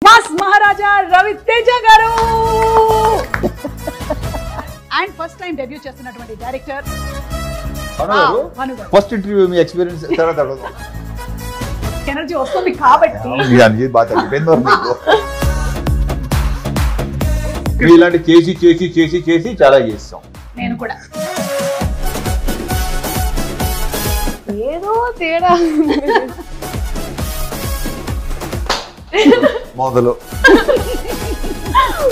Mass మహారాజా రవితేజ గారు and first time debut చేస్తున్నటువంటి director first interview మీ experience తర్వాత ఎనర్జీ వస్తుంది కాబట్టి ఇలాంటి చేసి చేసి చేసి చేసి చాలా చేస్తాం. నేను కూడా ఏదో తేడా మొదలు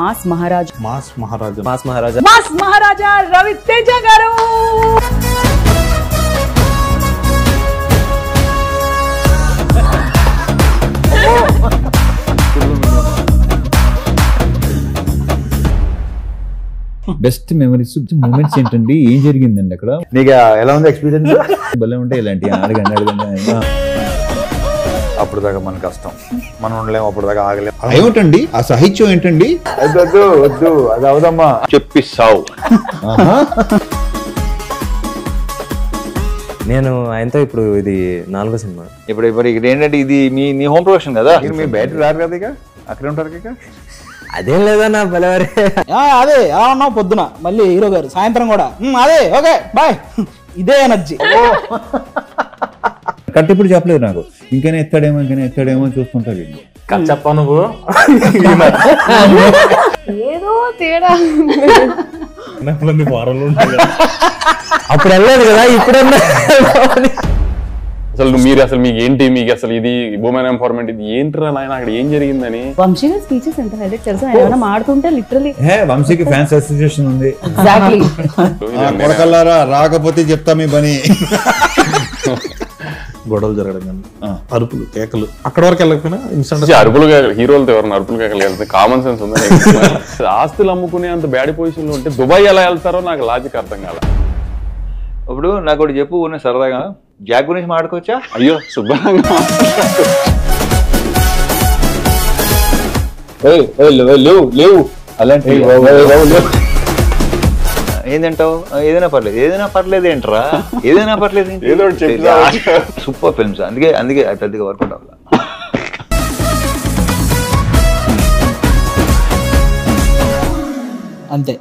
మాస్ మహారాజా మాస్ మహారాజా మాస్ మహారాజా మాస్ మహారాజా రవితేజ గారు బెస్ట్ మెమరీస్ మూమెంట్స్ ఏంటండి? ఏం జరిగిందండి అక్కడ? నీకు ఎలా ఉంది ఎక్స్పీరియన్స్? భలే ఉంటాయి ఇలాంటి. అడగండి. అప్పుడు దాకా మన కష్టం, మనం ఉండలేము, అప్పుడు దాకా ఆగలేము. ఏమిటండి ఆ సాహిత్యం ఏంటండి? వద్దు వద్దు, అది అవదమ్మా, చెప్పిస్తావు. నేను ఆయనతో ఇప్పుడు ఇది 4వ సినిమా. ఇప్పుడు ఇక్కడ ఏంటంటే ఇది మీ హోమ్ ప్రొడక్షన్ కదా, మీ బయట రారు కదా, ఇక అక్కడే ఉంటారు. ఇక అదేం లేదా నా బలవారి. అదే ఎలా ఉన్నావు పొద్దున, మళ్ళీ హీరో గారు సాయంత్రం కూడా అదే ఓకే బాయ్, ఇదే ఎనర్జీ. కట్ ఇప్పుడు చెప్పలేదు నాకు. ఇంకైనా ఎత్తాడేమో అని చూస్తుంటాడు. చెప్పా నువ్వు ఏదో తేడా వారంలో ఉంటాయి. అప్పుడు వెళ్ళలేదు కదా, ఇప్పుడన్నా. అసలు మీకు ఏంటి, మీకు అసలు ఇది ఉమెన్ ఎంపవర్మెంట్ ఇది ఏంట్రా నాయన, అక్కడ ఏం జరిగిందని? వంశీ గారి స్పీచెస్ ఎంత హైలైట్ తెలుసా? ఆయన ఏమైనా మాడుతుంటే లిటరలీ వంశీకి ఫ్యాన్స్ అసోసియేషన్ ఉంది. ఎగ్జాక్ట్లీ. కొడకల్లారా రాకపోతే చెప్తా మీ పని. గొడవలు జరగడం కానీ, అరుపులు కేకలు, అక్కడ వరకు వెళ్ళకపోయినా ఇన్స్టెంట్ అరుపులు హీరోలతో ఎవరైనా అరుపులు కేకలు వెళ్తే కామన్ సెన్స్ ఉంది. ఆస్తులు అమ్ముకునే అంత బ్యాడ్ పొజిషన్ లో ఉంటే దుబాయ్ ఎలా వెళ్తారో నాకు లాజిక్ అర్థం కాల. ఇప్పుడు నాకు ఒకటి చెప్పు, ఉన్న సరదాగా జాక్ గురించి మాట్లాడుకోవచ్చా? అయ్యో శుభ్రంగా లేవు అలాంటి ఏంటంటావు? ఏదైనా పర్లేదు ఏంట్రా, ఏదైనా పర్లేదు ఏదో సూపర్ ఫిల్మ్స్. అందుకే పెద్దగా వర్కౌట్ అవ్వాలి. అంతే.